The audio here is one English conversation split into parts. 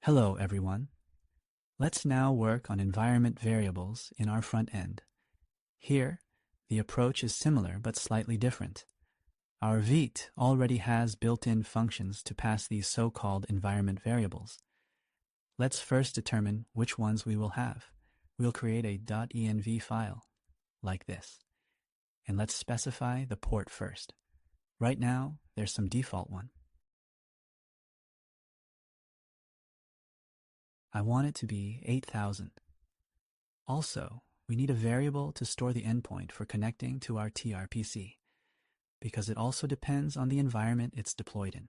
Hello, everyone. Let's now work on environment variables in our front end. Here, the approach is similar but slightly different. Our Vite already has built-in functions to pass these so-called environment variables. Let's first determine which ones we will have. We'll create a .env file, like this. And let's specify the port first. Right now, there's some default one. I want it to be 8000. Also, we need a variable to store the endpoint for connecting to our TRPC, because it also depends on the environment it's deployed in.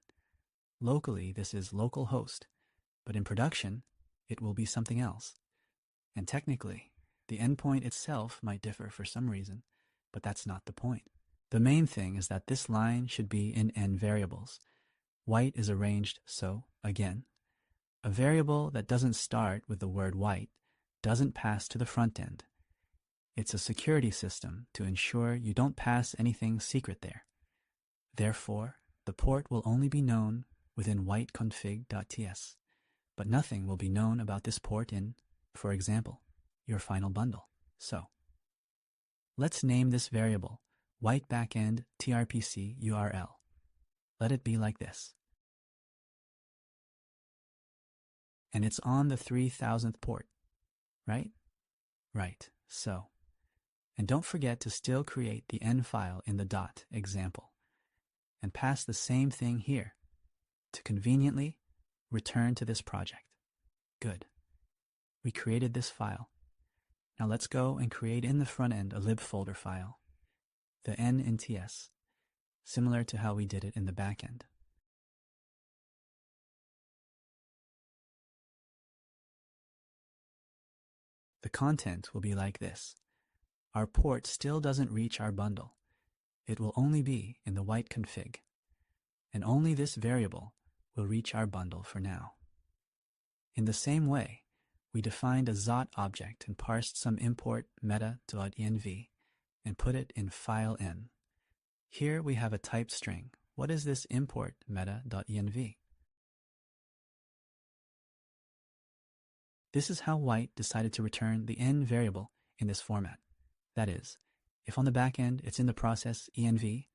Locally, this is localhost, but in production, it will be something else. And technically, the endpoint itself might differ for some reason, but that's not the point. The main thing is that this line should be in n variables. White is arranged so, again, a variable that doesn't start with the word white doesn't pass to the front end. It's a security system to ensure you don't pass anything secret there. Therefore, the port will only be known within whiteconfig.ts, but nothing will be known about this port in, for example, your final bundle. So, let's name this variable white backend trpc URL. Let it be like this. And it's on the 3000th port, right? Right, so. And don't forget to still create the n file in the .example and pass the same thing here to conveniently return to this project. Good. We created this file. Now let's go and create in the front end a lib folder file, the n in ts, similar to how we did it in the back end. The content will be like this. Our port still doesn't reach our bundle. It will only be in the white config, and only this variable will reach our bundle for now. In the same way, we defined a Zot object and parsed some import meta.env and put it in file n. Here we have a type string. What is this import meta.env? This is how White decided to return the n variable in this format. That is, if on the back end it's in the process env,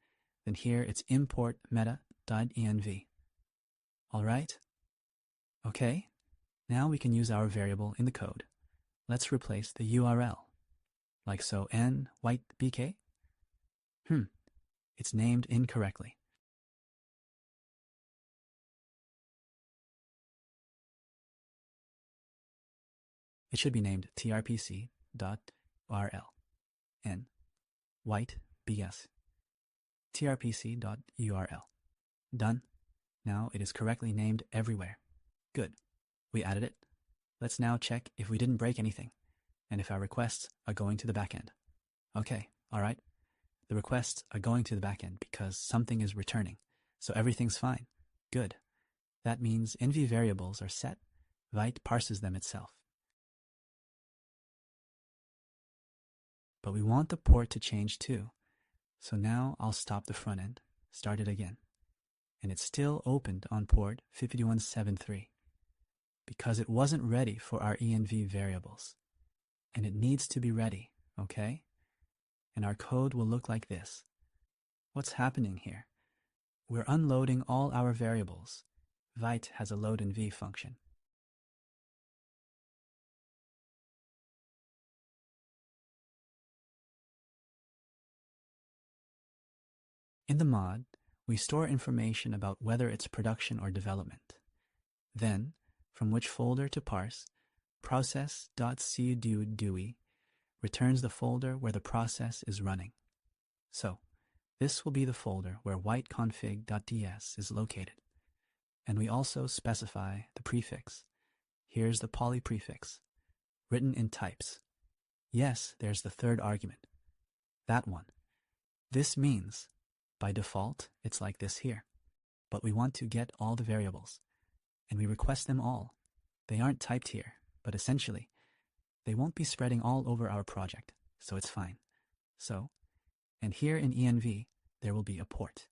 then here it's import meta.env. All right? Okay, now we can use our variable in the code. Let's replace the URL, like so n white bk. It's named incorrectly. It should be named trpc.rl n white bs trpc.url. Done. Now it is correctly named everywhere. Good. We added it. Let's now check if we didn't break anything and if our requests are going to the backend. Okay, all right. The requests are going to the backend because something is returning, so everything's fine. Good. That means env variables are set. Vite parses them itself. But we want the port to change too. So now I'll stop the front end, start it again. And it's still opened on port 5173 because it wasn't ready for our env variables. And it needs to be ready, okay? And our code will look like this. What's happening here? We're unloading all our variables. Vite has a loadenv function. In the mod, we store information about whether it's production or development. Then, from which folder to parse, process.cdoDUI returns the folder where the process is running. So, this will be the folder where whiteconfig.ts is located. And we also specify the prefix. Here's the poly prefix, written in types. Yes, there's the third argument. That one. This means, by default, it's like this here. But we want to get all the variables, and we request them all. They aren't typed here, but essentially, they won't be spreading all over our project, so it's fine. So, and here in env, there will be a port.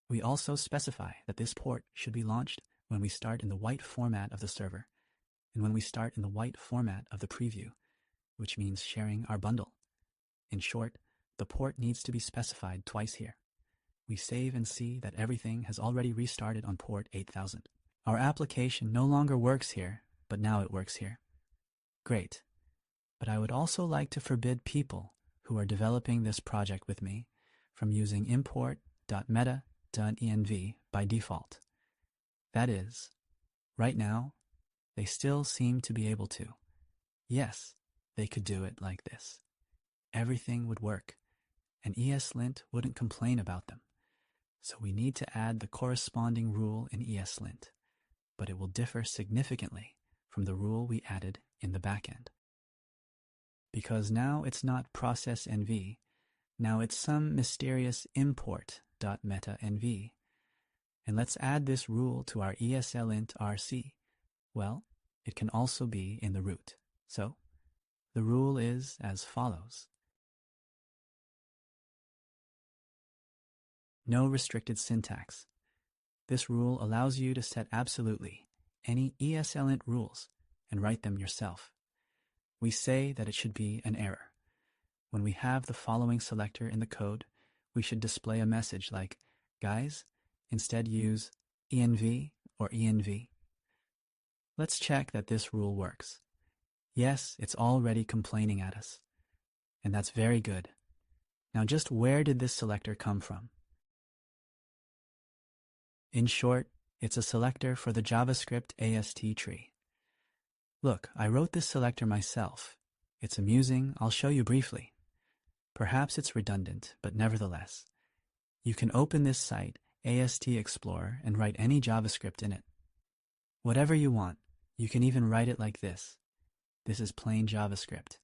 We also specify that this port should be launched when we start in the white format of the server, and when we start in the white format of the preview, which means sharing our bundle. In short, the port needs to be specified twice here. We save and see that everything has already restarted on port 8000. Our application no longer works here, but now it works here. Great. But I would also like to forbid people who are developing this project with me from using import.meta.env by default. That is, right now, they still seem to be able to. Yes, they could do it like this. Everything would work, and ESLint wouldn't complain about them. So we need to add the corresponding rule in ESLint, but it will differ significantly from the rule we added in the backend. Because now it's not process.env, now it's some mysterious import.meta.env. And let's add this rule to our ESLint RC. Well, it can also be in the root. So, the rule is as follows. No restricted syntax. This rule allows you to set absolutely any ESLint rules and write them yourself. We say that it should be an error. When we have the following selector in the code, we should display a message like, guys, instead use env or env. Let's check that this rule works. Yes, it's already complaining at us. And that's very good. Now just where did this selector come from? In short, it's a selector for the JavaScript AST tree. Look, I wrote this selector myself. It's amusing, I'll show you briefly. Perhaps it's redundant, but nevertheless. You can open this site, AST Explorer, and write any JavaScript in it. Whatever you want, you can even write it like this. This is plain JavaScript.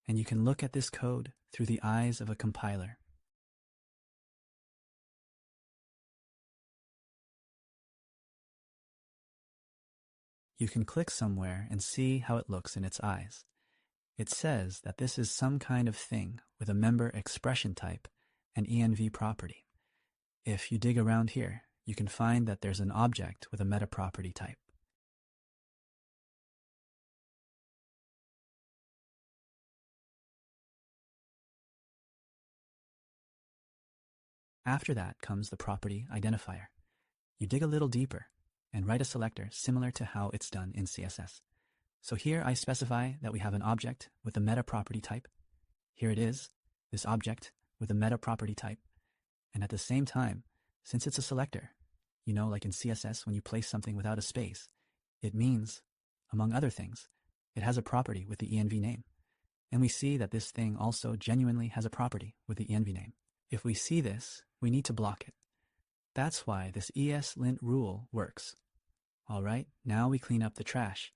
And you can look at this code through the eyes of a compiler. You can click somewhere and see how it looks in its eyes. It says that this is some kind of thing with a member expression type and env property. If you dig around here, you can find that there's an object with a meta property type. After that comes the property identifier. You dig a little deeper and write a selector similar to how it's done in CSS. So here I specify that we have an object with a meta property type. Here it is, this object with a meta property type. And at the same time, since it's a selector, you know, like in CSS when you place something without a space, it means, among other things, it has a property with the env name. And we see that this thing also genuinely has a property with the env name. If we see this, we need to block it. That's why this ESLint rule works. All right, now we clean up the trash.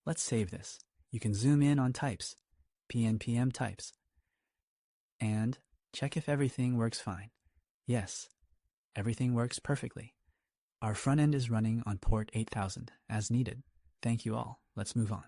Let's save this. You can zoom in on types, pnpm types, and check if everything works fine. Yes, everything works perfectly. Our front end is running on port 8000 as needed. Thank you all. Let's move on.